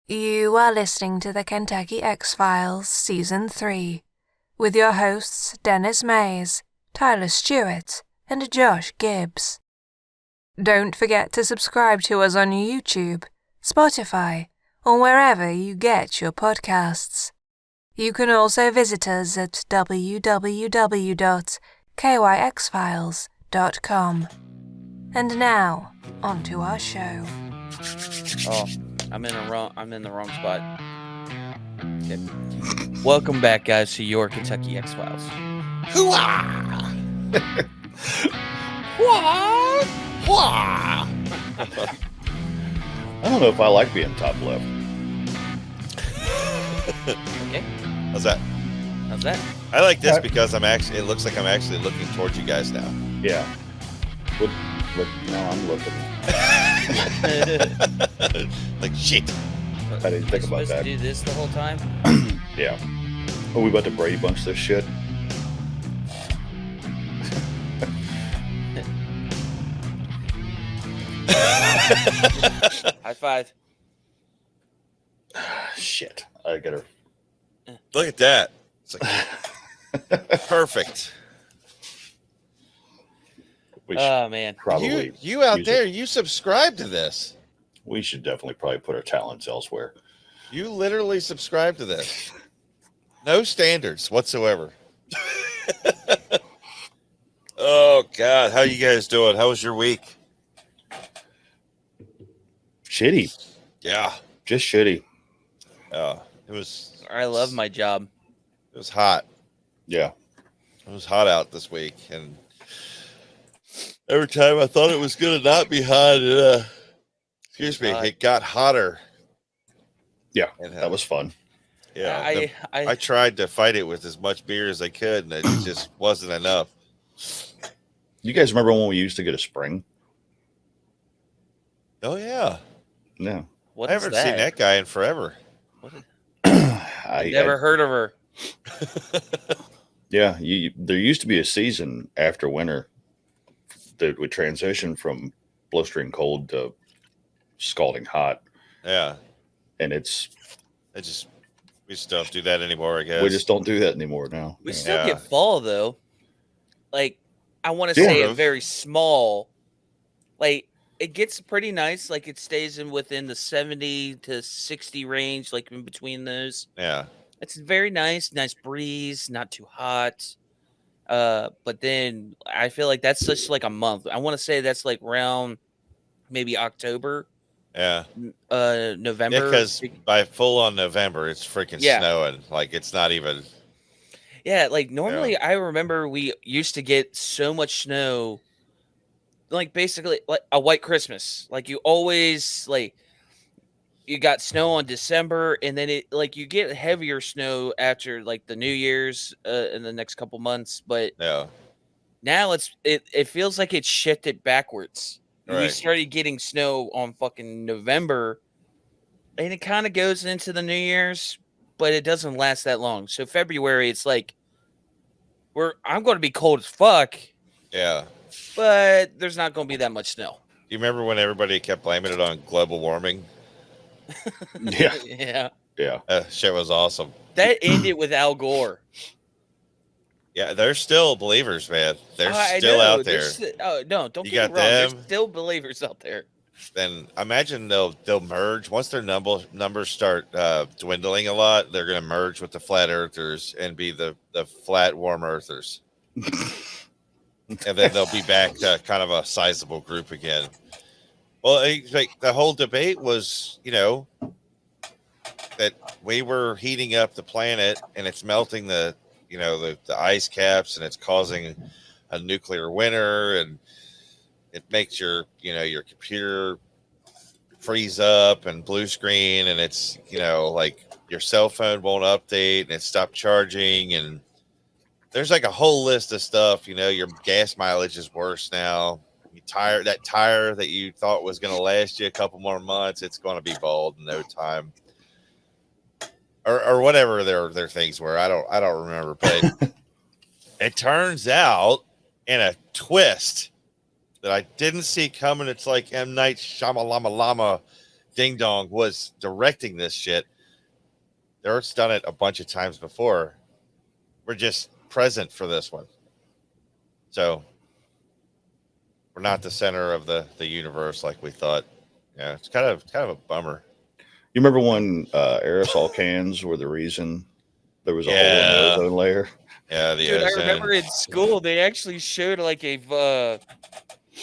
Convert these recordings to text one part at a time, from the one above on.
You are listening to the Kentucky X-Files Season 3 with your hosts Dennis Mays, Tyler Stewart, and Josh Gibbs. Don't forget to subscribe to us on YouTube, Spotify, or wherever you get your podcasts. You can also visit us at www.kyxfiles.com. And now, on to our show. Oh, I'm in the wrong spot. Okay. Welcome back, guys, to your Kentucky X-Files. Hooah! Hooah! Hooah! I don't know if I like being top left. Okay. How's that? How's that? I like this because it looks like I'm actually looking towards you guys now. Yeah. Look, now I'm looking. Like shit. I didn't think about supposed that. to do this the whole time? Yeah. Are we about to Brady Bunch this shit? High five. Shit. I gotta. Look at that. It's like perfect. We should Oh, man. probably. You out use there, it. you subscribe to this. We should definitely probably put our talents elsewhere. You literally subscribe to this. No standards whatsoever. Oh God, how you guys doing? How was your week? Shitty. Yeah. Just shitty. It was I love my job. It was hot. Yeah. It was hot out this week, and every time I thought it was gonna not be hot, it got hotter. Yeah. And, That was fun. Yeah. I tried to fight it with as much beer as I could, and it just wasn't enough. You guys remember when we used to get a spring? Oh yeah. No. What I is haven't seen that guy in forever. I Never heard of her. Yeah. There used to be a season after winter that would transition from blistering cold to scalding hot. Yeah. And We just don't do that anymore, I guess. we just don't do that anymore now. We Yeah. still get fall, though. Like, I want to say Yeah. a very small, like, it gets pretty nice. Like, it stays within the 70 to 60 range, like in between those. Yeah. It's very nice breeze, not too hot. But then I feel like that's just like a month. I want to say that's like around maybe October, Yeah. November. Yeah, because by full on November, it's freaking snowing. Like it's not even. Yeah, like normally I remember we used to get so much snow, like basically like a white Christmas. Like you always you got snow on December, and then it like you get heavier snow after like the New Year's in the next couple months. But Yeah. now it feels like it shifted backwards. We Right. started getting snow on fucking November, and it kind of goes into the New Year's, but it doesn't last that long. So February, it's like I'm going to be cold as fuck, Yeah. but there's not going to be that much snow. You remember when everybody kept blaming it on global warming? Yeah. Yeah. Yeah. Shit was awesome. That ended with Al Gore. Yeah, they're still believers, man. They're I still know, out there. No, don't You get got me wrong. them. There's still believers out there. Then imagine they'll merge once their numbers start dwindling a lot. They're going to merge with the flat earthers and be the flat warm earthers, and then they'll be back to kind of a sizable group again. Well, like the whole debate was, that we were heating up the planet and it's melting the ice caps and it's causing a nuclear winter, and it makes your computer freeze up and blue screen, and it's, like your cell phone won't update and it stopped charging, and there's like a whole list of stuff. Your gas mileage is worse now. That tire that you thought was going to last you a couple more months, it's going to be bald in no time. Or whatever their things were. I don't remember, but it turns out in a twist that I didn't see coming. It's like M. Night Shyamalama Ding Dong was directing this shit. Eric's done it a bunch of times before. We're just present for this one. So we're not the center of the universe like we thought. Yeah, it's kind of a bummer. You remember when aerosol cans were the reason there was a hole in the Yeah. ozone layer? Yeah, the Dude, I ozone. remember in school they actually showed like a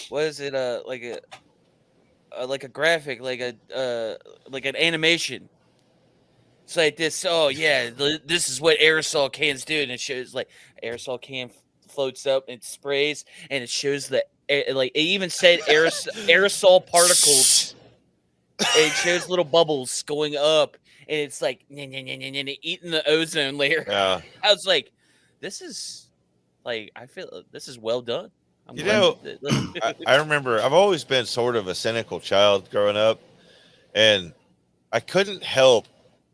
what is it? Like a graphic, like an animation. It's like this. Oh yeah, this is what aerosol cans do, and it shows like aerosol can floats up and it sprays, and it shows like it even said aerosol particles. It shows little bubbles going up, and it's like eating the ozone layer. Yeah. I was like, this is like I feel this is well done. I'm You glad know, that- I remember I've always been sort of a cynical child growing up, and I couldn't help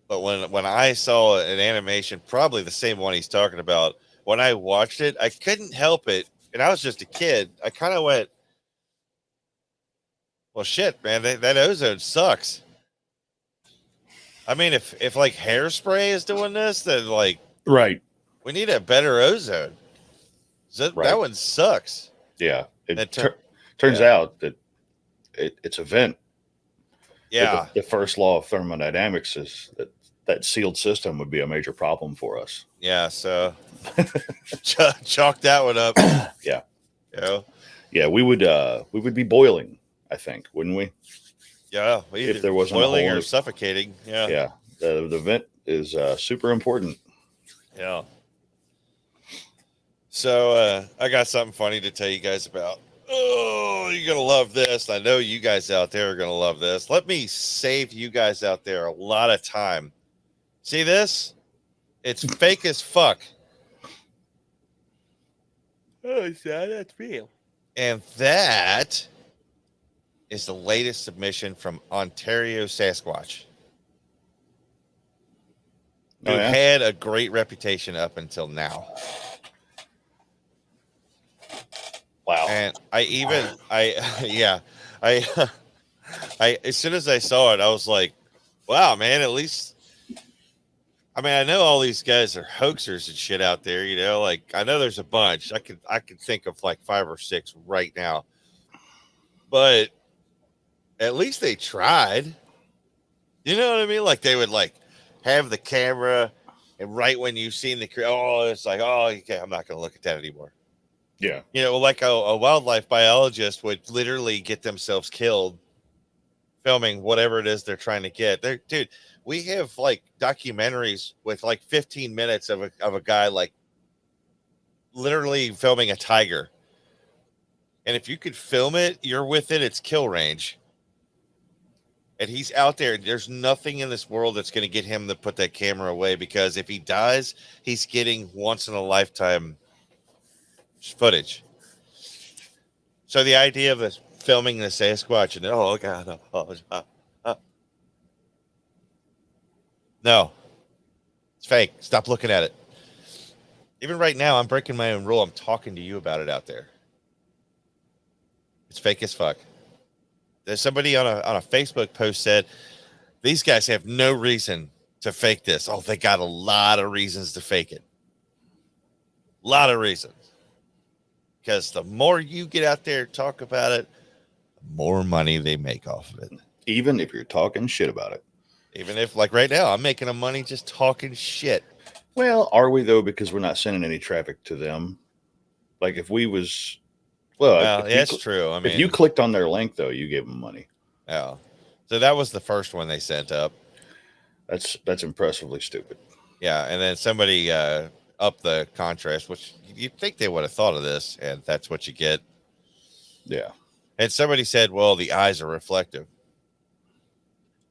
but when I saw an animation, probably the same one he's talking about, when I watched it, I couldn't help it, and I was just a kid. I kind of went, "Well, shit, man, that ozone sucks." I mean, if like hairspray is doing this, then like Right. we need a better ozone. That Right. one sucks. Yeah. It Turns yeah. out that it's a vent. Yeah. The first law of thermodynamics is that sealed system would be a major problem for us. Yeah. So chalk that one up. Yeah. You know? Yeah. We would be boiling, I think, wouldn't we? Yeah. If there wasn't boiling a hole or suffocating. Yeah. Yeah. The vent is super important. Yeah. So I got something funny to tell you guys about. Oh, you're going to love this. I know you guys out there are going to love this. Let me save you guys out there a lot of time. See this? It's fake as fuck. Oh, that's real. And that is the latest submission from Ontario Sasquatch, who had a great reputation up until now. Wow. And I as soon as I saw it, I was like, wow, man, at least, I mean, I know all these guys are hoaxers and shit out there, you know, like I know there's a bunch. I could think of like 5 or 6 right now. But at least they tried. You know what I mean? Like they would like have the camera, and right when you've seen it's like, oh, okay, I'm not going to look at that anymore. Yeah. You know, like a wildlife biologist would literally get themselves killed filming whatever it is they're trying to get. Dude, we have like documentaries with like 15 minutes of a guy like literally filming a tiger. And if you could film it, you're within its kill range. And he's out there. There's nothing in this world that's going to get him to put that camera away, because if he dies, he's getting once in a lifetime footage. So the idea of us filming the Sasquatch and oh god, no, it's fake. Stop looking at it. Even right now, I'm breaking my own rule. I'm talking to you about it out there. It's fake as fuck. There's somebody on a Facebook post said these guys have no reason to fake this. Oh, they got a lot of reasons to fake it. A lot of reasons. Because the more you get out there and talk about it, the more money they make off of it. Even if you're talking shit about it. Even if, like right now, I'm making them money just talking shit. Well, are we though? Because we're not sending any traffic to them. Like if we was, well, that's true. I mean, if you clicked on their link though, you gave them money. Yeah. So that was the first one they sent up. That's impressively stupid. Yeah, and then somebody upped the contrast, which you'd think they would have thought of this, and that's what you get. Yeah. And somebody said, "Well, the eyes are reflective."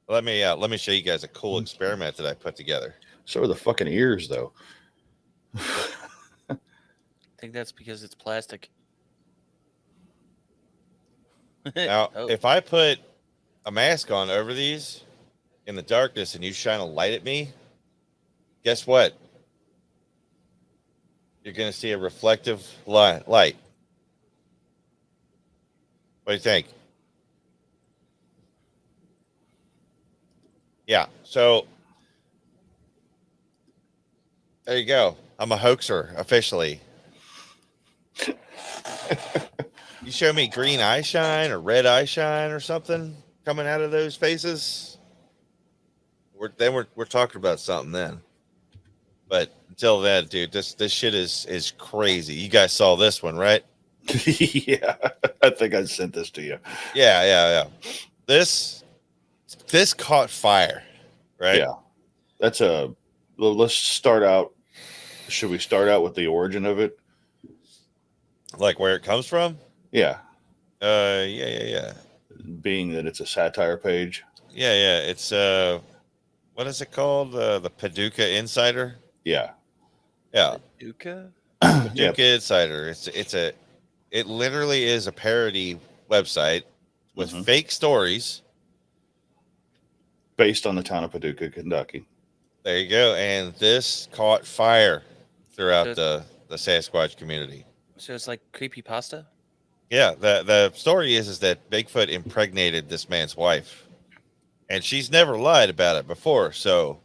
Let me show you guys a cool experiment that I put together. So are the fucking ears, though. I think that's because it's plastic. Now, if I put a mask on over these in the darkness and you shine a light at me, guess what? You're going to see a reflective light. What do you think? Yeah. So there you go. I'm a hoaxer officially. You show me green eye shine or red eye shine or something coming out of those faces, we're talking about something then. But until then, dude, this shit is crazy. You guys saw this one, right? Yeah, I think I sent this to you. Yeah. This caught fire, right? Yeah, that's a. Let's start out. Should we start out with the origin of it? Like where it comes from? Yeah, Yeah. being that it's a satire page. Yeah. It's what is it called? The Paducah Insider. Yeah, Yeah, Duca? yeah, Paducah Insider. It literally is a parody website with Mhm. fake stories. Based on the town of Paducah, Kentucky. There you go. And this caught fire throughout So- the Sasquatch community. So it's like creepy pasta? Yeah, the story is that Bigfoot impregnated this man's wife, and she's never lied about it before. So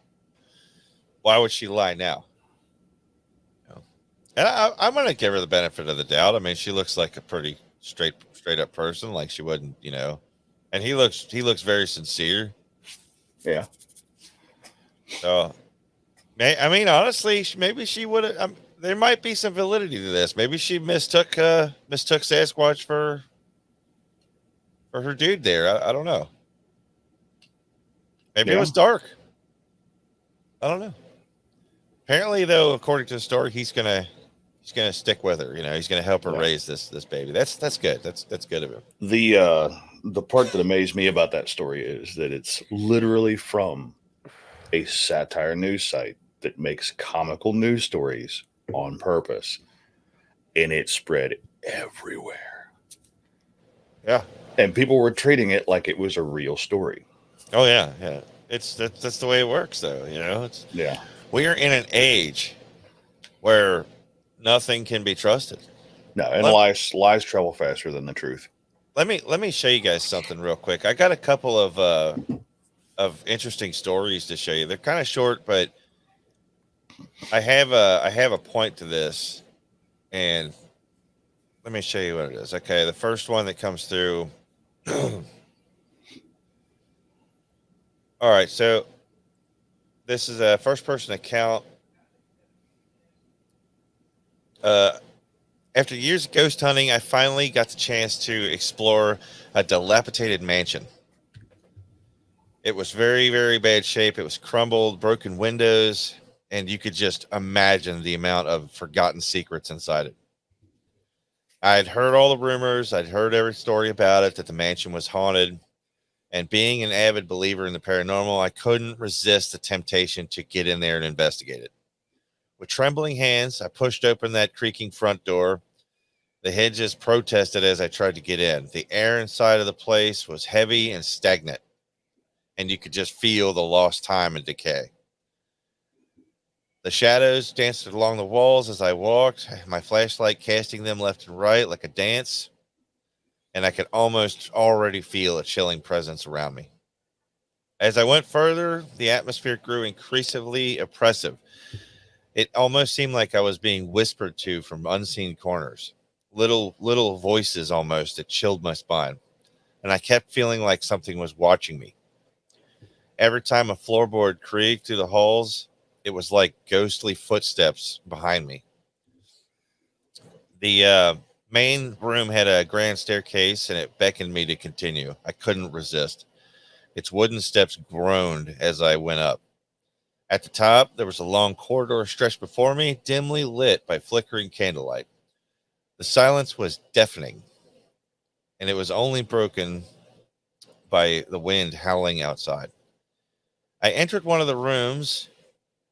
why would she lie now? You know? And I'm gonna give her the benefit of the doubt. I mean, she looks like a pretty straight up person. Like she wouldn't, And he looks very sincere. Yeah, So, I mean, honestly, maybe she would have. There might be some validity to this. Maybe she mistook Sasquatch for her dude there. I don't know. Maybe it was dark. I don't know. Apparently, though, according to the story, he's gonna stick with her. He's gonna help her raise this baby. That's good. That's good of him. The part that amazed me about that story is that it's literally from a satire news site that makes comical news stories on purpose, and it spread everywhere. Yeah. And people were treating it like it was a real story. Oh yeah. That's the way it works, though. Yeah. We are in an age where nothing can be trusted. No, and lies travel faster than the truth. Let me show you guys something real quick. I got a couple of interesting stories to show you. They're kind of short, but I have a point to this, and let me show you what it is. Okay, the first one that comes through. All right, so this is a first person account. After years of ghost hunting, I finally got the chance to explore a dilapidated mansion. It was very, very bad shape. It was crumbled, broken windows, and you could just imagine the amount of forgotten secrets inside it. I'd heard all the rumors. I'd heard every story about it, that the mansion was haunted. And being an avid believer in the paranormal, I couldn't resist the temptation to get in there and investigate it. With trembling hands, I pushed open that creaking front door. The hinges protested as I tried to get in. The air inside of the place was heavy and stagnant, and you could just feel the lost time and decay. The shadows danced along the walls as I walked, my flashlight casting them left and right like a dance, and I could almost already feel a chilling presence around me. As I went further, the atmosphere grew increasingly oppressive. It almost seemed like I was being whispered to from unseen corners. Little voices almost that chilled my spine, and I kept feeling like something was watching me. Every time a floorboard creaked through the halls, it was like ghostly footsteps behind me. The main room had a grand staircase, and it beckoned me to continue. I couldn't resist. Its wooden steps groaned as I went up. At the top, there was a long corridor stretched before me, dimly lit by flickering candlelight. The silence was deafening, and it was only broken by the wind howling outside. I entered one of the rooms,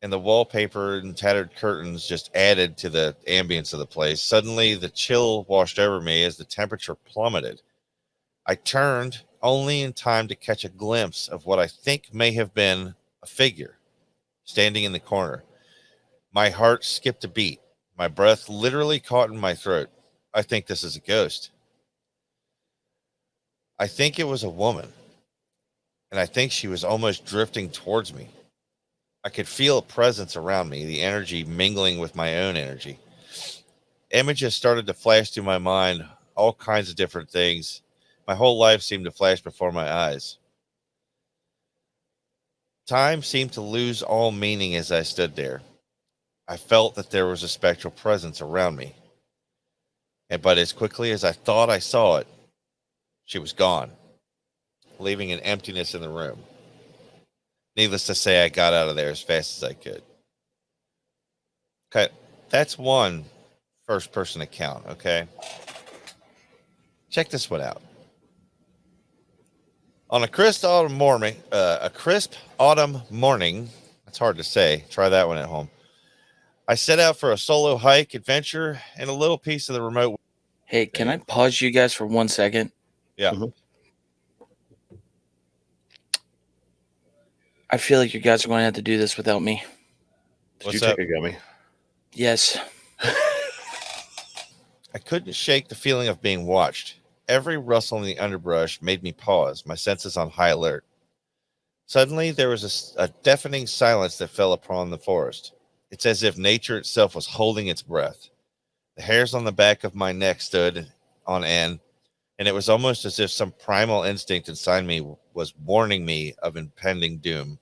and the wallpaper and tattered curtains just added to the ambience of the place. Suddenly, the chill washed over me as the temperature plummeted. I turned only in time to catch a glimpse of what I think may have been a figure standing in the corner. My heart skipped a beat. My breath literally caught in my throat. I think this is a ghost. I think it was a woman. and I think she was almost drifting towards me. I could feel a presence around me, the energy mingling with my own energy. Images started to flash through my mind, all kinds of different things. My whole life seemed to flash before my eyes. Time seemed to lose all meaning as I stood there. I felt that there was a spectral presence around me. But as quickly as I thought I saw it, she was gone, leaving an emptiness in the room. Needless to say, I got out of there as fast as I could. Okay, that's one first person account, okay? Check this one out. On a crisp autumn morning, that's hard to say. Try that one at home. I set out for a solo hike adventure and a little piece of the remote. Hey, can I pause you guys for 1 second? Yeah. Mhm. I feel like you guys are going to have to do this without me. Did What's you up? take a gummy? Yes. I couldn't shake the feeling of being watched. Every rustle in the underbrush made me pause, my senses on high alert. Suddenly, there was a deafening silence that fell upon the forest. It's as if nature itself was holding its breath. The hairs on the back of my neck stood on end, and it was almost as if some primal instinct inside me was warning me of impending doom.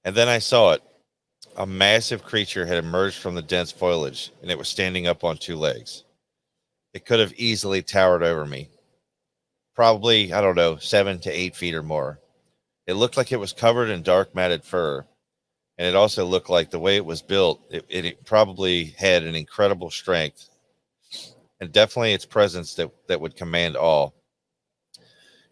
And then I saw it. A massive creature had emerged from the dense foliage, and it was standing up on two legs. It could have easily towered over me. Probably, I don't know, 7 to 8 feet or more. It looked like it was covered in dark matted fur, and it also looked like the way it was built, it probably had an incredible strength, and definitely its presence that would command awe.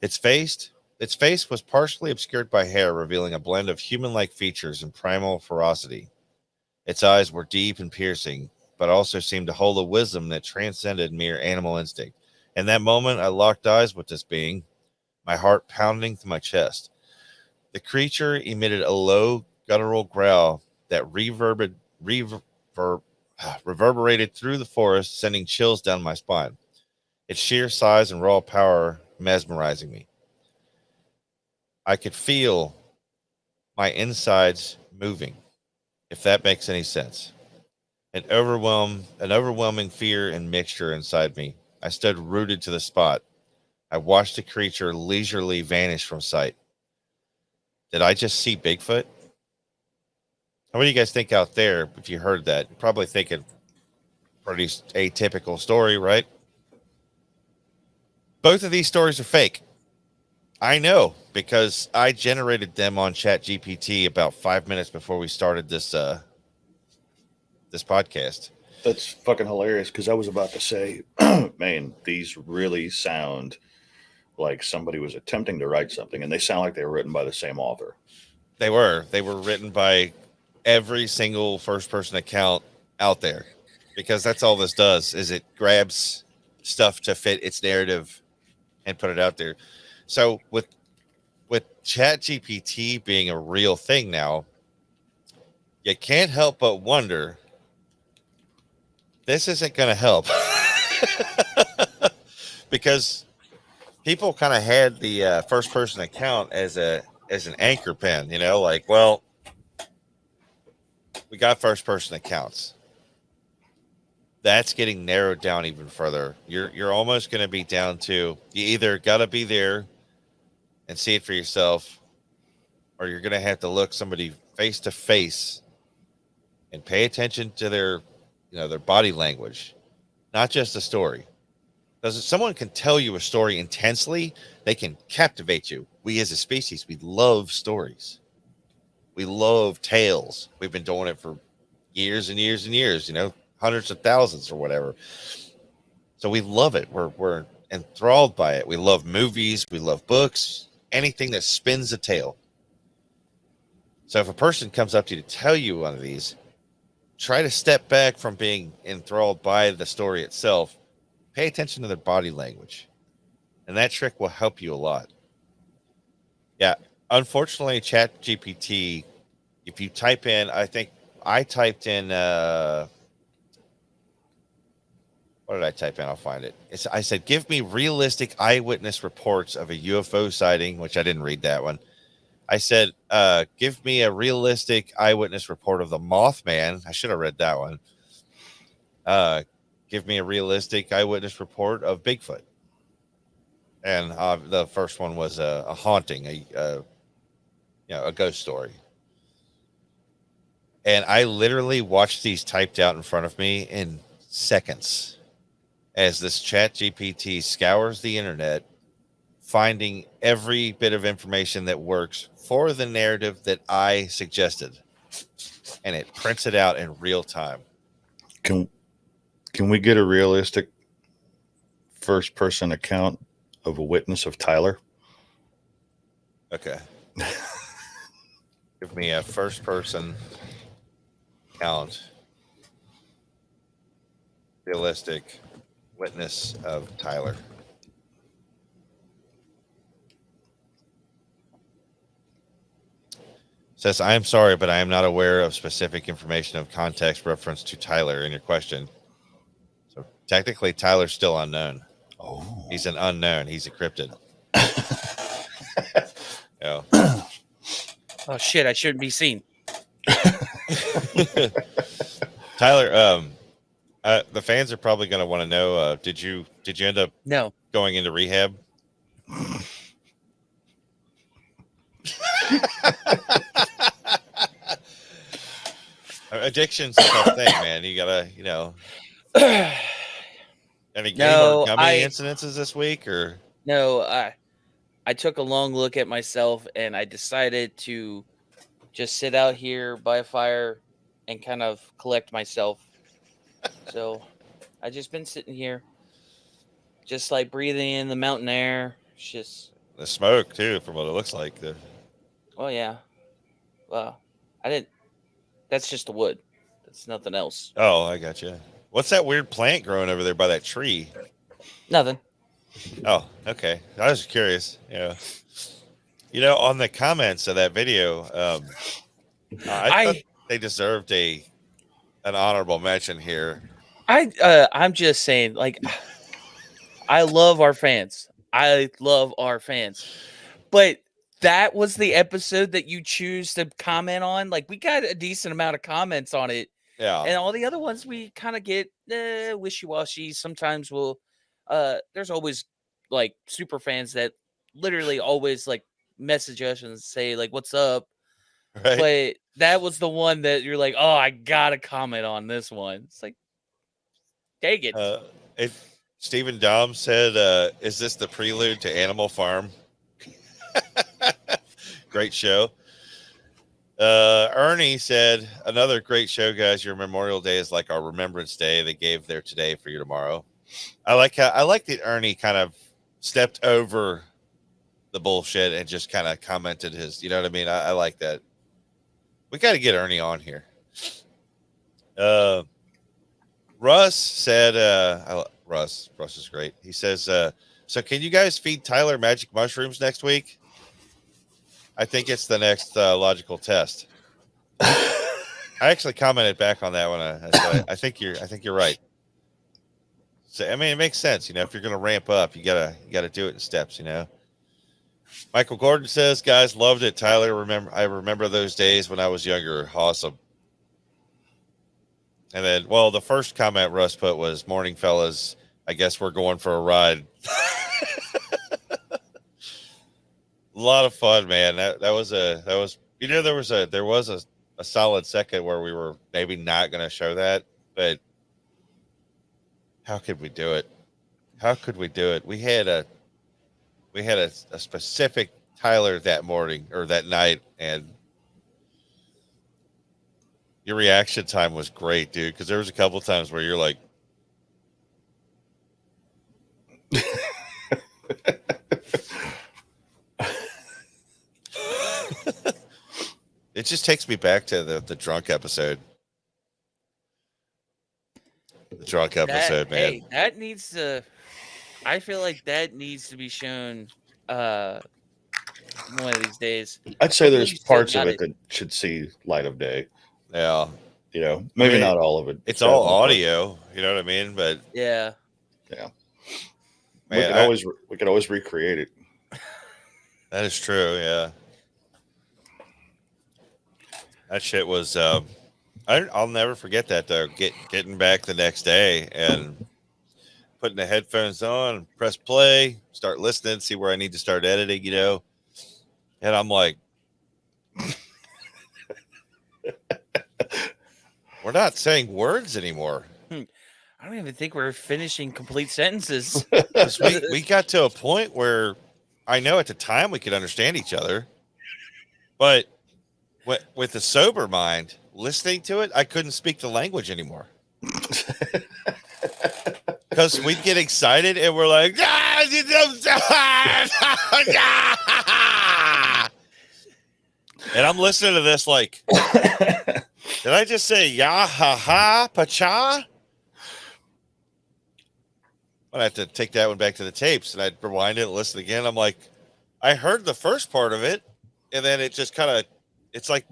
Its face, its face was partially obscured by hair, revealing a blend of human-like features and primal ferocity. Its eyes were deep and piercing, but also seemed to hold a wisdom that transcended mere animal instinct. In that moment, I locked eyes with this being, my heart pounding through my chest. The creature emitted a low, guttural growl that reverberated through the forest, sending chills down my spine. Its sheer size and raw power mesmerizing me. I could feel my insides moving, if that makes any sense. An overwhelming fear and mixture inside me. I stood rooted to the spot. I watched the creature leisurely vanish from sight. Did I just see Bigfoot? What do you guys think out there if you heard that? You're probably thinking pretty atypical story, right? Both of these stories are fake. I know because I generated them on ChatGPT about 5 minutes before we started this podcast. That's fucking hilarious because I was about to say, man, these really sound like somebody was attempting to write something, and they sound like they were written by the same author. They were written by every single first person account out there, because that's all this does is it grabs stuff to fit its narrative and put it out there. So with ChatGPT being a real thing now, you can't help but wonder, this isn't going to help. Because people kind of had the first person account as an anchor pen, like, well, we got first person accounts. That's getting narrowed down even further. You're almost going to be down to, you either got to be there and see it for yourself, or you're going to have to look somebody face to face and pay attention to their body language, not just the story. Because if someone can tell you a story intensely, they can captivate you. We as a species, we love stories. We love tales. We've been doing it for years and years and years, hundreds of thousands or whatever. So we love it. We're enthralled by it. We love movies. We love books. Anything that spins a tale. So if a person comes up to you to tell you one of these, try to step back from being enthralled by the story itself. Pay attention to their body language. And that trick will help you a lot. Yeah. Unfortunately, ChatGPT, if you type in, I think I typed in What did I type in? I'll find it. I said, give me realistic eyewitness reports of a UFO sighting, which I didn't read that one. I said, give me a realistic eyewitness report of the Mothman. I should have read that one. Give me a realistic eyewitness report of Bigfoot. And the first one was a haunting, a ghost story. And I literally watched these typed out in front of me in seconds as this chat GPT scours the internet, finding every bit of information that works for the narrative that I suggested. And it prints it out in real time. Can we get a realistic first person account of a witness of Tyler? Okay. Give me a first person account. Realistic witness of Tyler. Says, I am sorry, but I am not aware of specific information of context reference to Tyler in your question. So technically, Tyler's still unknown. Oh, He's an unknown. He's encrypted. Yeah. Oh shit! I shouldn't be seen. Tyler, the fans are probably going to want to know. Did you end up going into rehab? Addiction's a tough thing, man. You gotta, any game or gummy incidences this week, or no? I took a long look at myself, and I decided to just sit out here by a fire and kind of collect myself. So I just been sitting here, just like breathing in the mountain air. It's just the smoke too, from what it looks like. Oh yeah. Well, I didn't. That's just the wood. That's nothing else. Oh, I got you. What's that weird plant growing over there by that tree? Nothing. Oh, okay. I was curious. Yeah. On the comments of that video, I thought they deserved an honorable mention here. I'm just saying, like, I love our fans. But that was the episode that you choose to comment on. Like, we got a decent amount of comments on it. Yeah. And all the other ones we kind of get wishy-washy. Sometimes there's always like super fans that literally always like message us and say like, what's up? Right. But that was the one that you're like, oh, I gotta comment on this one. It's like, dang it. Stephen Dom said, is this the prelude to Animal Farm? Great show. Ernie said, another great show, guys. Your Memorial Day is like our Remembrance Day. They gave their today for your tomorrow. I like that Ernie kind of stepped over the bullshit and just kind of commented his, you know what I mean? I like that. We got to get Ernie on here. Russ said, Russ is great. He says, so can you guys feed Tyler magic mushrooms next week? I think it's the next logical test. I actually commented back on that one. I think you're right. So I mean, it makes sense. If you're going to ramp up, you gotta do it in steps. Michael Gordon says, guys, loved it. Tyler, I remember those days when I was younger. Awesome. And then, well, the first comment Russ put was, morning, fellas. I guess we're going for a ride. A lot of fun, man. There was a solid second where we were maybe not going to show that, but how could we do it? We had a specific Tyler that morning or that night, and your reaction time was great, dude, because there was a couple of times where you're like, it just takes me back to the drunk episode. The drunk episode, man. Hey, that needs to. I feel like that needs to be shown one of these days. I'd say there's parts of it that should see light of day. Yeah. You know, maybe not all of it. It's all audio. You know what I mean? But yeah. Man, we could always recreate it. That is true. Yeah. That shit was. I'll never forget that though. Getting back the next day and putting the headphones on, press play, start listening, see where I need to start editing. You know, and I'm like, we're not saying words anymore. I don't even think we're finishing complete sentences. we got to a point where I know at the time we could understand each other, but with a sober mind, listening to it, I couldn't speak the language anymore. Because we'd get excited and we're like, and I'm listening to this like, did I just say ya ha ha pacha? I have to take that one back to the tapes and I'd rewind it and listen again. I'm like, I heard the first part of it, and then it just kind of, it's like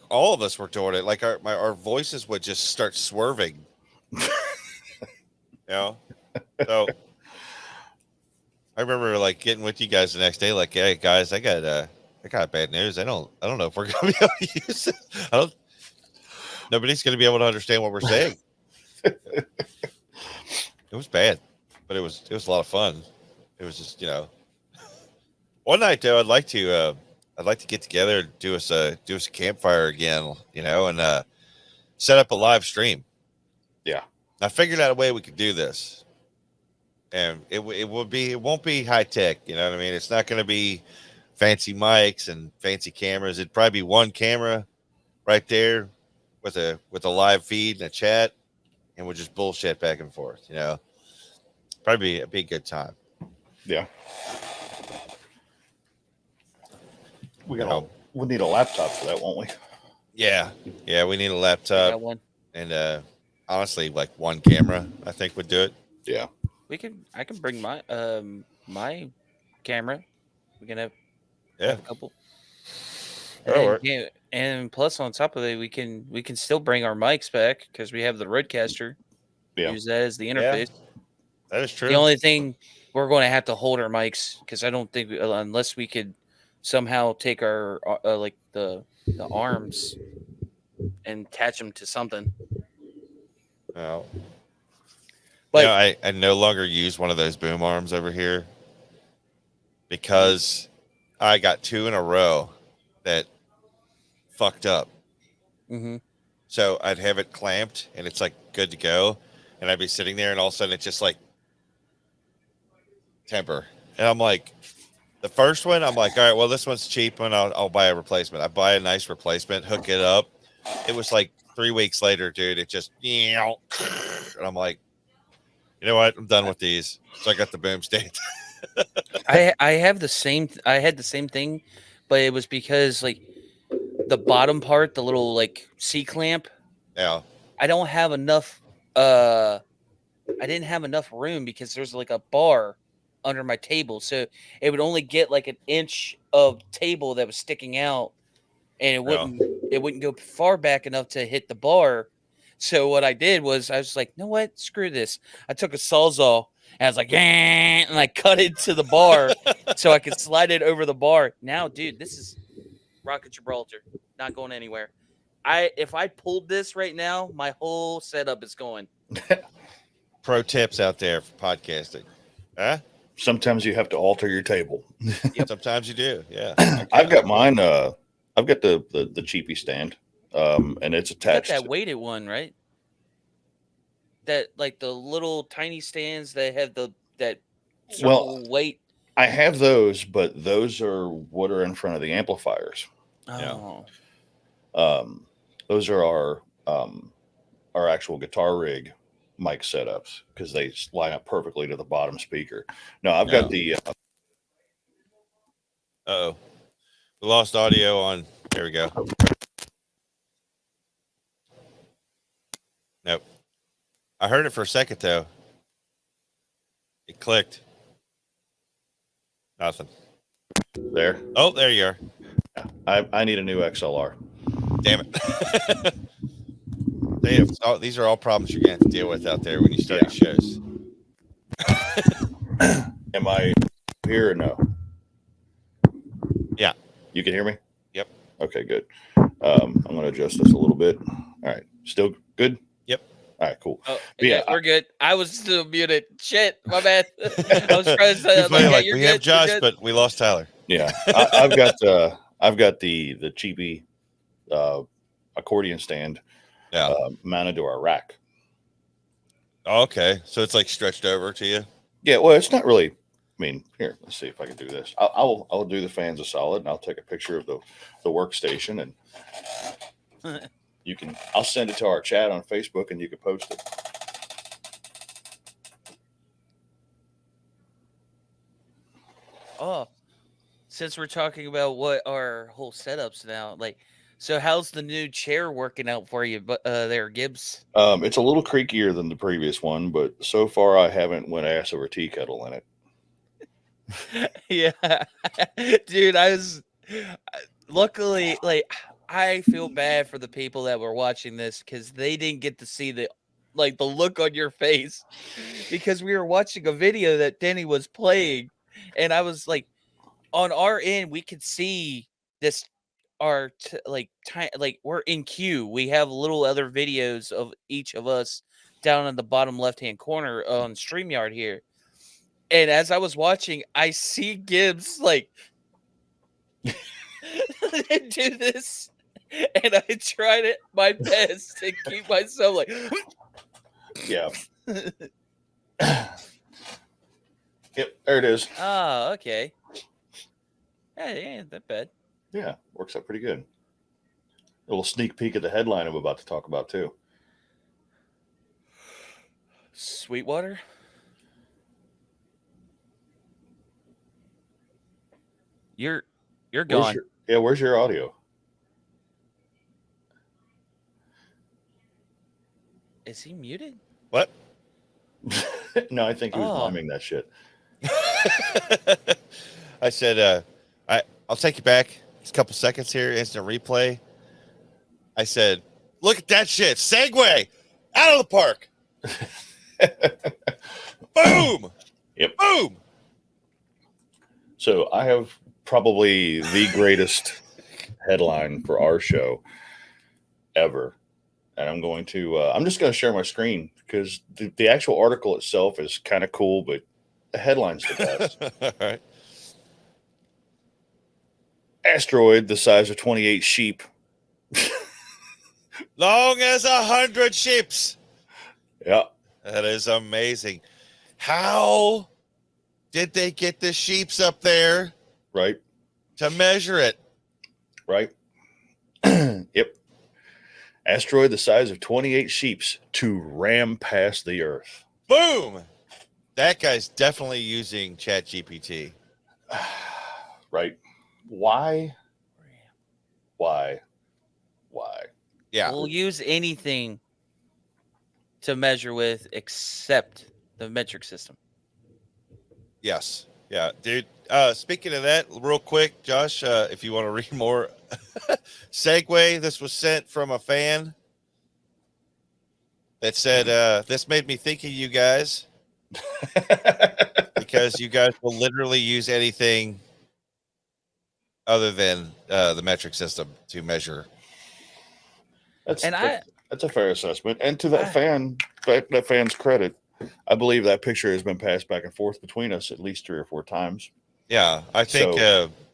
all of us were doing it. Like our voices would just start swerving. You know? So I remember like getting with you guys the next day, like, hey guys, I got bad news. I don't know if we're gonna be able to use it. Nobody's gonna be able to understand what we're saying. It was bad, but it was a lot of fun. It was just, you know, one night though, I'd like to get together and do us a campfire again, you know, and set up a live stream. Yeah, I figured out a way we could do this, and it won't be high tech. You know what I mean? It's not going to be fancy mics and fancy cameras. It'd probably be one camera right there with a live feed and a chat, and we'll just bullshit back and forth. You know, probably be a good time. Yeah. We'll need a laptop for that, won't we? Yeah, we need a laptop. Got one. And honestly, like one camera, I think would do it. Yeah, I can bring my my camera. We can have Yeah, a couple. That'll And, work. yeah, and plus on top of it, we can still bring our mics back because we have the Rodecaster. Yeah. Use that as the interface. that is true. The only thing we're going to have to hold our mics because I don't think unless we could somehow take our like the arms and attach them to something. Well, But you know, I no longer use one of those boom arms over here because I got 2 in a row that fucked up. mhm. So I'd have it clamped and it's like good to go, and I'd be sitting there and all of a sudden it's just like temper, and I'm like, the first one I'm like, all right, well this one's cheap and I'll buy a replacement. I buy a nice replacement, hook it up. It was like 3 weeks later, dude, it just, and I'm like, you know what? I'm done with these. So I got the boom stand. I have the same. I had the same thing, but it was because like the bottom part, the little like C clamp. Yeah. I don't have enough. I didn't have enough room because there's like a bar under my table, so it would only get like an inch of table that was sticking out, and it wouldn't go far back enough to hit the bar. So what I did was I was like, you know what? Screw this. I took a Sawzall and I was like, and I cut it to the bar so I could slide it over the bar. Now, dude, this is Rocket Gibraltar, not going anywhere. If I pulled this right now, my whole setup is going. Pro tips out there for podcasting. Huh? Sometimes you have to alter your table. Yep. Sometimes you do. Yeah. I've got mine. I've got the cheapy stand, and it's You got attached. that weighted one, right? That like the little tiny stands that have that circle weight. I have those, but those are what are in front of the amplifiers. Oh, Those are our actual guitar rig mic setups because they line up perfectly to the bottom speaker. No, I've got the. Uh-oh. We lost audio on. There we go. Nope. I heard it for a second, though. It clicked. Nothing. There. Oh, there you are. I need a new XLR. Damn it. These are all problems you're going to have to deal with out there when you start your shows. Am I here or no? Yeah. You can hear me? Yep. Okay, good. I'm going to adjust this a little bit. All right. Still good? Yep. All right, cool. Oh, yeah, we're good. I was still muted. Shit, my bad. I was trying to say, we have Josh, but we lost Tyler. Yeah, I've got the cheapy accordion stand mounted to our rack. Oh, okay, so it's like stretched over to you. Yeah, well, it's not really. I mean, here, let's see if I can do this. I'll do the fans a solid, and I'll take a picture of the workstation, and I'll send it to our chat on Facebook, and you can post it. Oh, since we're talking about what our whole setups now, like, so how's the new chair working out for you? But there, Gibbs. It's a little creakier than the previous one, but so far I haven't went ass over tea kettle in it. Yeah, dude, luckily, like, I feel bad for the people that were watching this because they didn't get to see the look on your face because we were watching a video that Denny was playing, and I was like, on our end, we could see this. We're in queue. We have little other videos of each of us down in the bottom left-hand corner on StreamYard here. And as I was watching, I see Gibbs like do this, and I tried my best to keep myself like. Yeah. Yep, there it is. Oh, okay. Yeah, ain't that bad. Yeah, works out pretty good. A little sneak peek at the headline I'm about to talk about too. Sweetwater. You're gone. Where's your audio? Is he muted? What? No, I think he was miming that shit. I said, I'll take you back. It's a couple seconds here. Instant replay. I said, look at that shit. Segway out of the park. Boom. Yep. Boom. So I have probably the greatest headline for our show ever. And I'm just going to share my screen because the actual article itself is kind of cool, but the headline's the best. All right. Asteroid the size of 28 sheep. Long as 100 sheeps. Yeah. That is amazing. How did they get the sheeps up there? Right. To measure it. Right. Yep. Asteroid the size of 28 sheeps to ram past the Earth. Boom. That guy's definitely using ChatGPT. Right. Why? Yeah. We'll use anything to measure with except the metric system. Yes. Yeah, dude. Speaking of that, real quick, Josh, if you want to read more, segue. This was sent from a fan that said, this made me think of you guys because you guys will literally use anything other than the metric system to measure. That's a fair assessment. And to that fan's credit, I believe that picture has been passed back and forth between us at least 3 or 4 times. Yeah, I think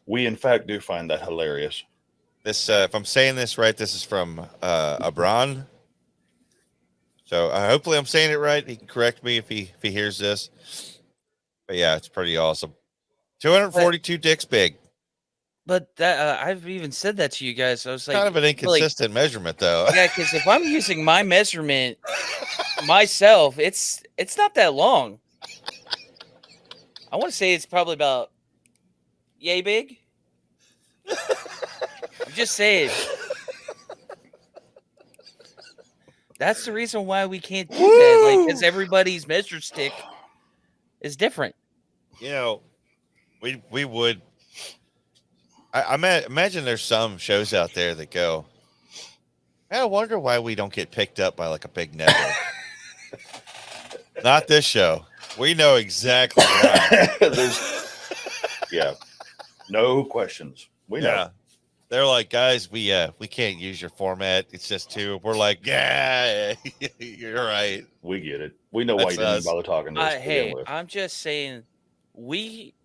we in fact do find that hilarious. This, if I'm saying this right, this is from Abran. So hopefully I'm saying it right. He can correct me if he hears this. But yeah, it's pretty awesome. 242 dicks big. But that I've even said that to you guys. I was like, kind of an inconsistent measurement, though. Yeah, because if I'm using my measurement myself, it's not that long. I want to say it's probably about yay big. I'm just saying. That's the reason why we can't do that. Like, because everybody's measure stick is different. You know, we would. I imagine there's some shows out there that go, I wonder why we don't get picked up by like a big network. Not this show. We know exactly why. No questions. We know. They're like, guys, we can't use your format. It's just too. We're like, yeah, you're right. We get it. We know why you didn't bother talking to us to begin with. I'm just saying,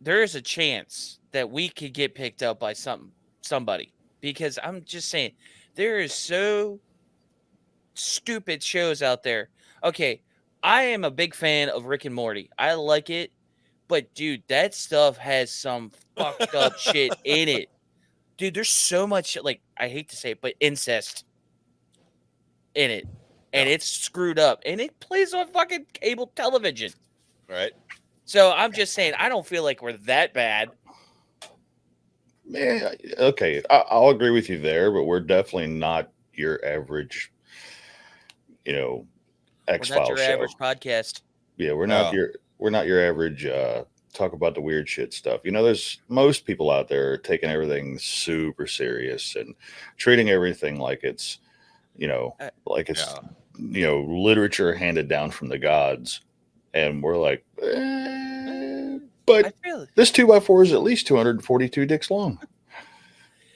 there's a chance that we could get picked up by somebody, because I'm just saying there is so stupid shows out there. Okay, I am a big fan of Rick and Morty. I like it, but dude, that stuff has some fucked up shit in it. Dude, there's so much, like, I hate to say it, but incest in it. And it's screwed up. And it plays on fucking cable television. Right. So I'm just saying, I don't feel like we're that bad. Man, okay, I'll agree with you there, but we're definitely not your average, X-Files We're not your show. average podcast. Yeah, we're not your average talk about the weird shit stuff. There's most people out there taking everything super serious and treating everything like it's, literature handed down from the gods. And we're like, but this 2x4 is at least 242 dicks long.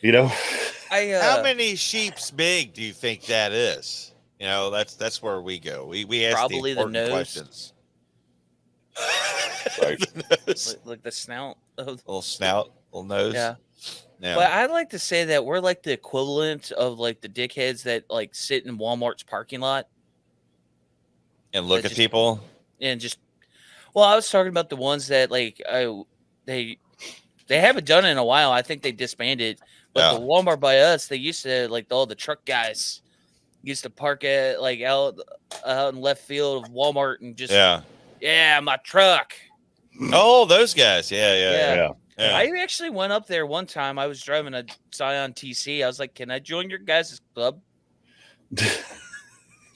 How many sheep's big do you think that is? That's where we go. We ask probably the important questions. Right. Like the snout. Little snout, little nose. Yeah. But I'd like to say that we're like the equivalent of like the dickheads that like sit in Walmart's parking lot and look at people. And just, well, I was talking about the ones that like they haven't done it in a while. I think they disbanded. But the Walmart by us, they used to, like, all the truck guys used to park at like out in left field of Walmart and just my truck. Oh, those guys. Yeah. I actually went up there one time. I was driving a Scion TC. I was like, "Can I join your guys' club?"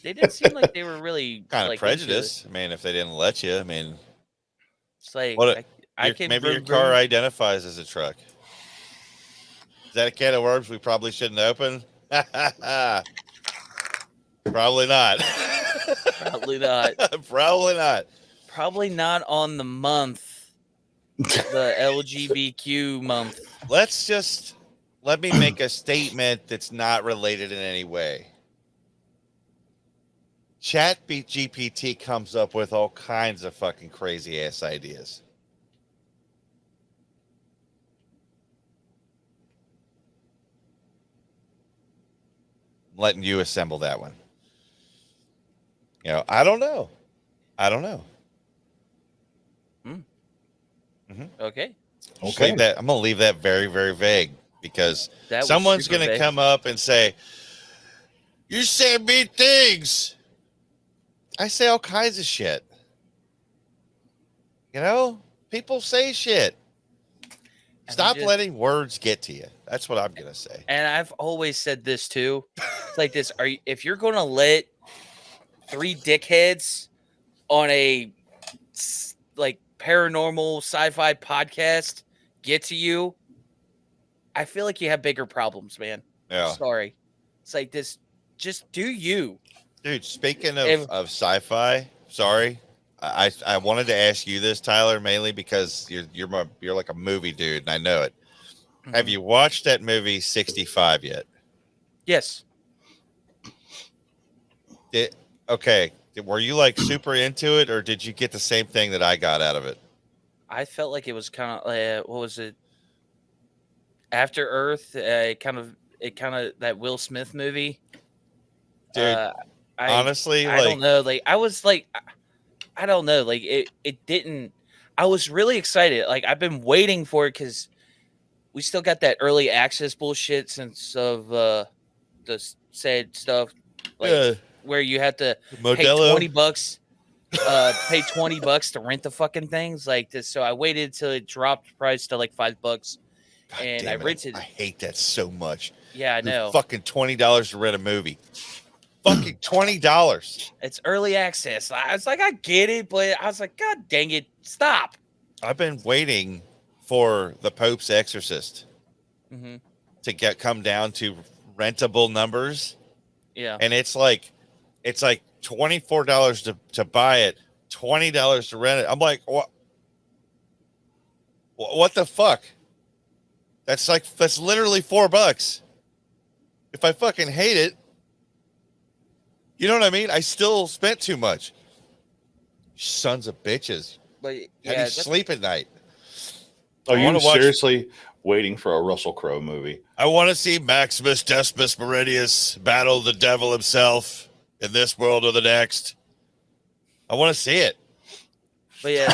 They didn't seem like they were really kind of prejudiced. I mean, if they didn't let you, I mean, it's like maybe your car identifies as a truck. Is that a can of worms we probably shouldn't open? Probably not. Probably not. Probably not. Probably not on the month. The LGBTQ month. Let me make a statement that's not related in any way. ChatGPT comes up with all kinds of fucking crazy ass ideas. I'm letting you assemble that one. I don't know. Mm-hmm. Okay. I'm going to leave that very, very vague because someone's going to come up and say, "You say mean things." I say all kinds of shit. People say shit. Stop letting words get to you. That's what I'm going to say. And I've always said this too. It's like this. If you're going to let three dickheads on a like paranormal sci-fi podcast get to you, I feel like you have bigger problems, man. Yeah. Sorry. It's like this. Just do you. Dude, speaking of sci-fi, sorry, I wanted to ask you this, Tyler, mainly because you're like a movie dude, and I know it. Mm-hmm. Have you watched that movie 65 yet? Yes. Okay. Were you like super into it, or did you get the same thing that I got out of it? I felt like it was kind of what was it? After Earth, kind of that Will Smith movie. Dude, honestly, I don't know. Like I was like, I don't know. Like it didn't. I was really excited. Like I've been waiting for it because we still got that early access bullshit since of the said stuff, like where you have to pay $20. Pay $20 to rent the fucking things like this. So I waited till it dropped the price to like $5, and I rented. I hate that so much. Yeah, I know. Fucking $20 to rent a movie. Fucking $20. It's early access. I was like, I get it, but I was like, God dang it, stop. I've been waiting for the Pope's Exorcist to come down to rentable numbers. Yeah. And it's like $24 to buy it, $20 to rent it. I'm like, what the fuck? That's literally $4. If I fucking hate it, you know what I mean? I still spent too much. Sons of bitches. But How do yeah, you sleep at night? Are I you wanna watch- seriously waiting for a Russell Crowe movie? I want to see Maximus Decimus Meridius battle the devil himself in this world or the next. I want to see it. but yeah,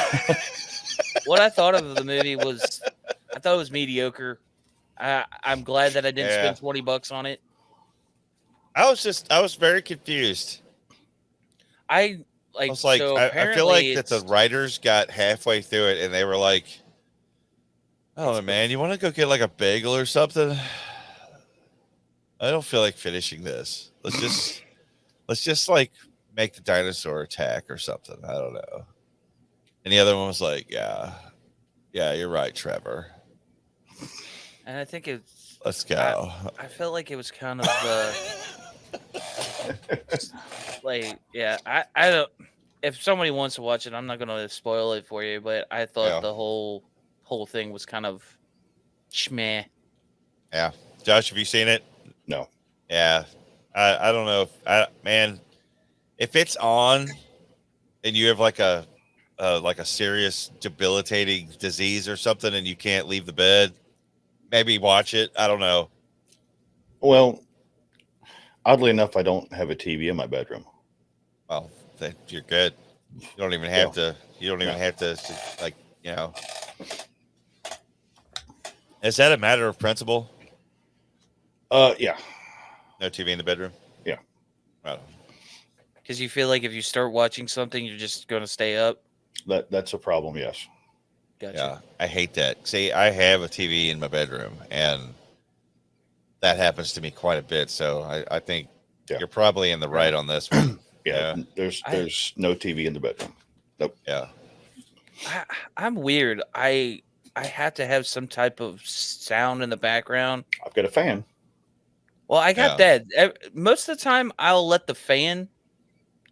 what I thought of the movie was, I thought it was mediocre. I'm glad that I didn't spend $20 on it. I was very confused. I was like, so I feel like apparently that the writers got halfway through it and they were like, "Oh man, you want to go get like a bagel or something? I don't feel like finishing this. Let's just like make the dinosaur attack or something. I don't know." And the other one was like, "Yeah, you're right, Trevor. and I think it's Let's go." I felt like it was kind of like, yeah, I don't. If somebody wants to watch it, I'm not gonna spoil it for you. But I thought the whole thing was kind of schmeh. Yeah, Josh, have you seen it? No. Yeah, I don't know if it's on and you have like a serious debilitating disease or something and you can't leave the bed, maybe watch it. I don't know. Well, oddly enough, I don't have a TV in my bedroom. Well, then you're good. You don't even have to. You don't even have to, like, you know. Is that a matter of principle? Yeah. No TV in the bedroom? Yeah. Right. Because you feel like if you start watching something, you're just gonna stay up. That's a problem. Yes. Gotcha. Yeah, I hate that. See, I have a TV in my bedroom, and that happens to me quite a bit. So I think you're probably in the right on this one. Yeah. There's no TV in the bedroom. Nope. Yeah. I'm weird. I have to have some type of sound in the background. I've got a fan. Well, I got that. Most of the time, I'll let the fan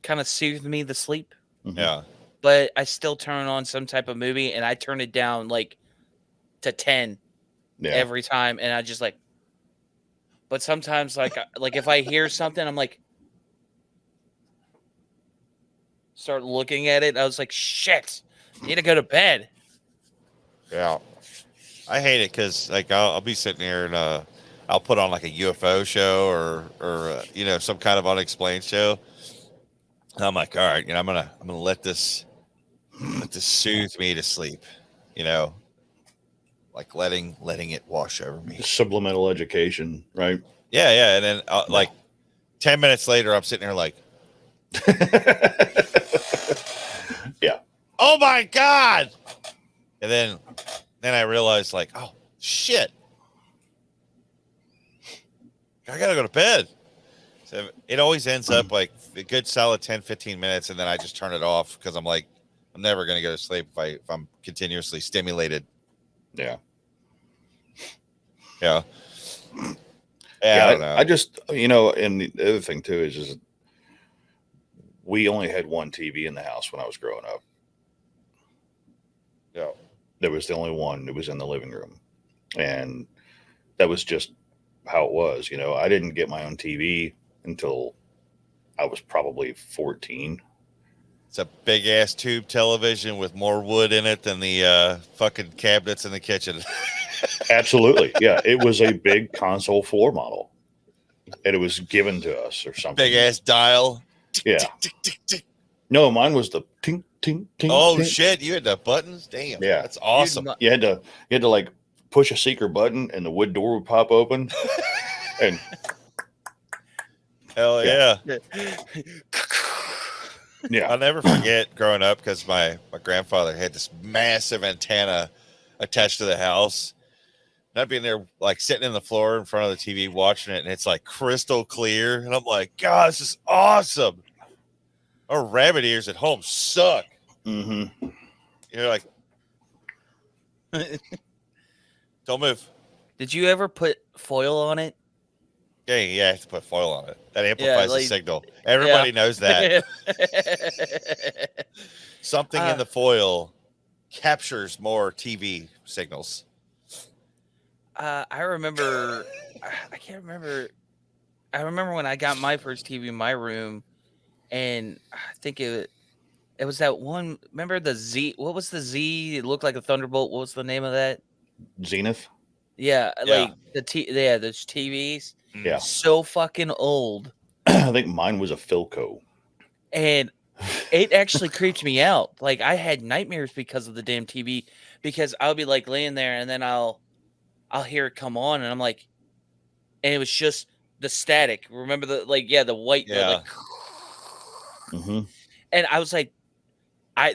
kind of soothe me to sleep. Mm-hmm. Yeah. But I still turn on some type of movie, and I turn it down like to 10 every time, and I just like. But sometimes, like if I hear something, I'm like, start looking at it. I was like, shit, I need to go to bed. Yeah. I hate it because like I'll be sitting here and I'll put on like a UFO show or you know, some kind of unexplained show. And I'm like, all right, you know, I'm gonna let this soothe me to sleep, you know, like letting it wash over me. Subliminal education, right? Yeah, and then like 10 minutes later, I'm sitting there like, yeah. Oh my god! And then I realized like, oh shit, I gotta go to bed. So it always ends up like a good solid 10, 15 minutes, and then I just turn it off because I'm like, I'm never gonna go to sleep if I'm continuously stimulated. Yeah. Yeah. Yeah, I don't know. I just, you know, and the other thing too is just we only had one TV in the house when I was growing up. Yeah. There was the only one. It was in the living room, and that was just how it was. You know, I didn't get my own TV until I was probably 14. It's a big ass tube television with more wood in it than the fucking cabinets in the kitchen. Absolutely. Yeah. It was a big console floor model, and it was given to us or something. Big ass dial. Yeah. No, mine was the tink, tink, tink. Oh tink. shit. You had the buttons? Damn. Yeah. That's awesome. You had to like push a secret button and the wood door would pop open. And hell yeah. Yeah. I'll never forget growing up because my grandfather had this massive antenna attached to the house. And I'd be in there like sitting in the floor in front of the TV watching it, and it's like crystal clear. And I'm like, God, this is awesome. Our rabbit ears at home suck. Mm-hmm. You're like, don't move. Did you ever put foil on it? Yeah, you have to put foil on it. That amplifies the like, signal. Everybody knows that. that. Something in the foil captures more TV signals. I remember, I can't remember. I remember when I got my first TV in my room, and I think it was that one. Remember the Z? What was the Z? It looked like a thunderbolt. What was the name of that? Zenith. Yeah, Yeah. like yeah, those TVs. Yeah. So fucking old. I think mine was a Philco. And it actually creeped me out. Like, I had nightmares because of the damn TV, because I'll be like laying there and then I'll hear it come on, and I'm like, and it was just the static. Remember the the white, like, and I was like,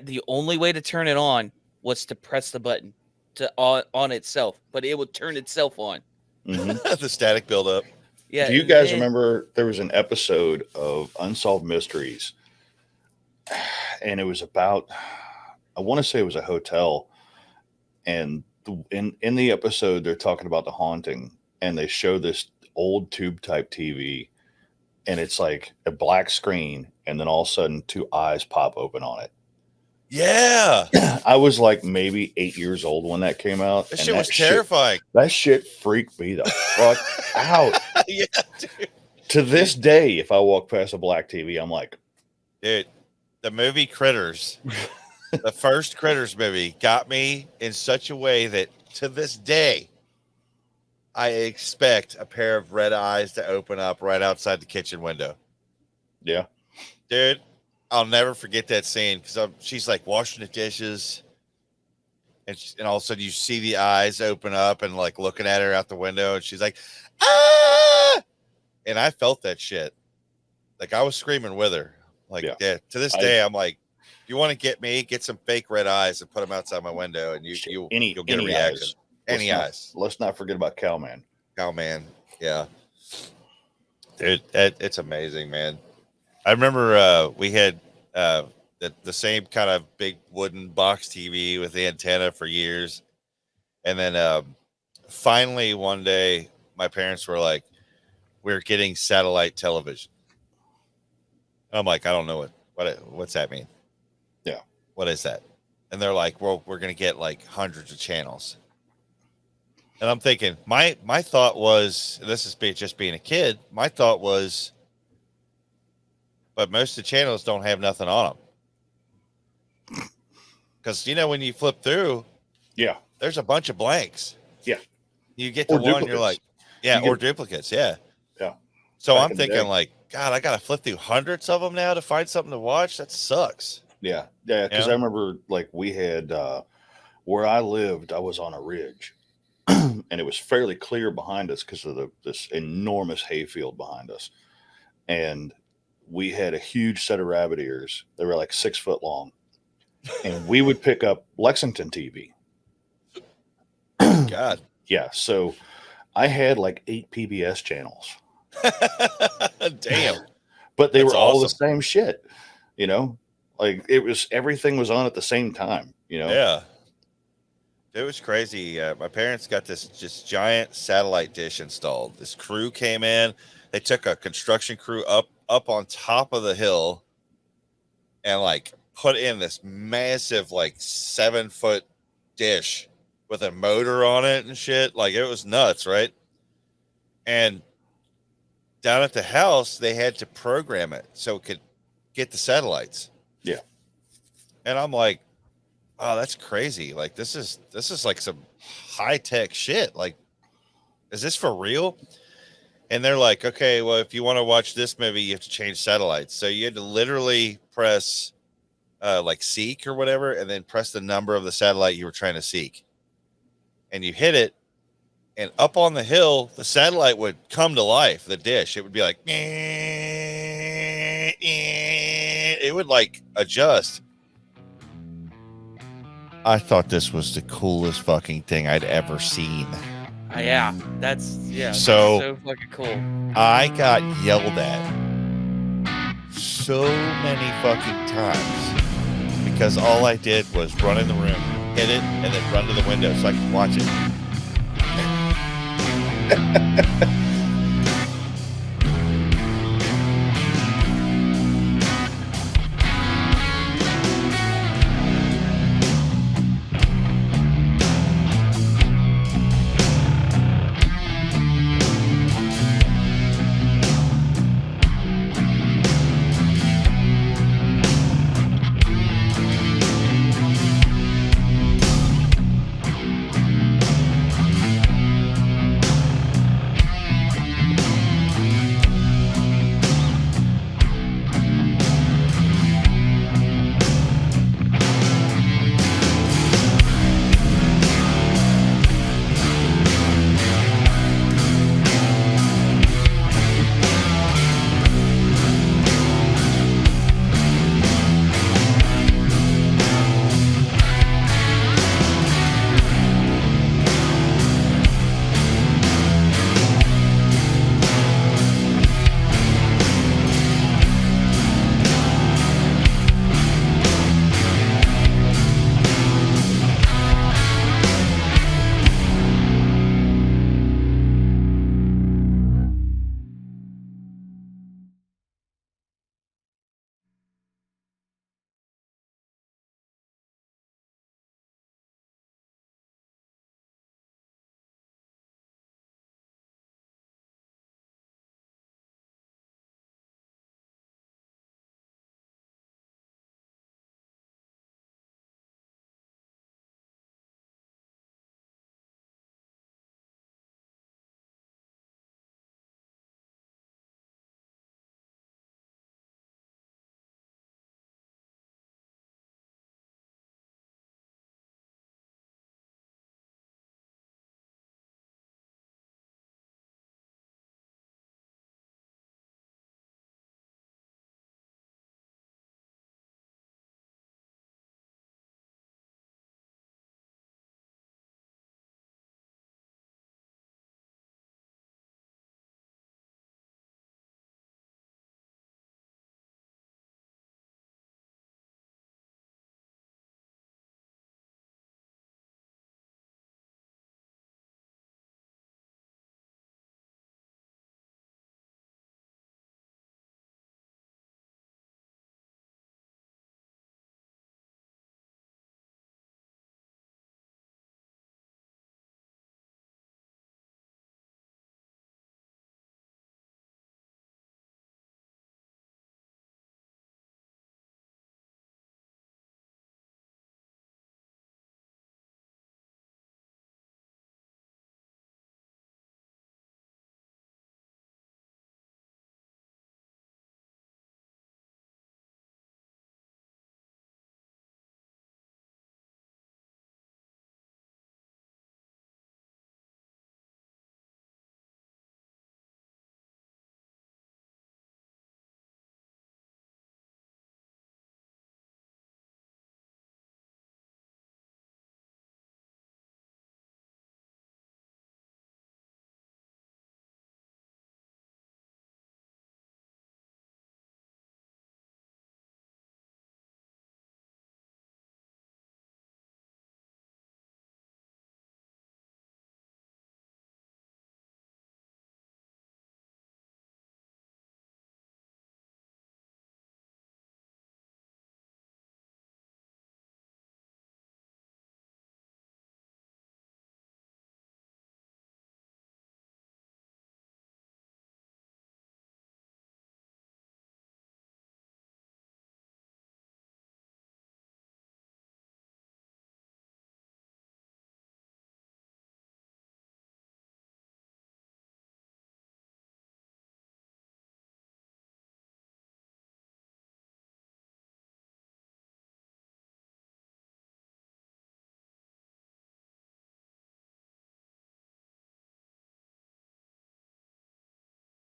the only way to turn it on was to press the button to on itself, but it would turn itself on. The static buildup. Yeah. Do you guys remember there was an episode of Unsolved Mysteries, and it was about, I want to say it was a hotel, and in the episode they're talking about the haunting, and they show this old tube type TV, and it's like a black screen, and then all of a sudden 2 eyes pop open on it. Yeah. I was like maybe 8 years old when that came out. That shit was terrifying. That shit freaked me the fuck out. Yeah, dude. To this day, if I walk past a black TV, I'm like, dude, the movie Critters, the first Critters movie, got me in such a way that to this day, I expect a pair of red eyes to open up right outside the kitchen window. Yeah. Dude, I'll never forget that scene, because she's like washing the dishes, and all of a sudden you see the eyes open up and like looking at her out the window, and she's like, ah! And I felt that shit. Like, I was screaming with her. Like, yeah, to this day, I'm like, if you want to get me, get some fake red eyes and put them outside my window, and you'll get a reaction. Any eyes. Let's not forget about Cowman. Cowman, yeah. Dude, it's amazing, man. I remember we had the same kind of big wooden box TV with the antenna for years. And then finally one day, my parents were like, we're getting satellite television. And I'm like, I don't know what's that mean? Yeah. What is that? And they're like, well, we're going to get like hundreds of channels. And I'm thinking, my thought was, this is just being a kid, my thought was, but most of the channels don't have nothing on them. Because, when you flip through, yeah, there's a bunch of blanks. Yeah. You get to one, you're like, yeah, or duplicates. Yeah. Yeah. So I'm thinking like, God, I got to flip through hundreds of them now to find something to watch. That sucks. Yeah. Yeah. Because I remember like we had, where I lived, I was on a ridge. And it was fairly clear behind us because of this enormous hayfield behind us. And we had a huge set of rabbit ears. They were like 6 foot long. And we would pick up Lexington TV. God. Yeah. So I had like 8 PBS channels. Damn. But they were all the same shit. Like everything was on at the same time. Yeah. It was crazy. My parents got this just giant satellite dish installed. This crew came in. They took a construction crew up on top of the hill and like put in this massive like 7-foot dish with a motor on it and shit. Like, it was nuts, right? And down at the house, they had to program it so it could get the satellites. Yeah. And I'm like, oh, that's crazy. Like, this is like some high-tech shit. Like, is this for real? And they're like, okay, well, if you want to watch this movie, you have to change satellites. So you had to literally press like seek or whatever, and then press the number of the satellite you were trying to seek. And you hit it, and up on the hill, the satellite would come to life, the dish. It would be like, it would like adjust. I thought this was the coolest fucking thing I'd ever seen. Yeah, that's so fucking cool. I got yelled at so many fucking times because all I did was run in the room, hit it, and then run to the window so I could watch it.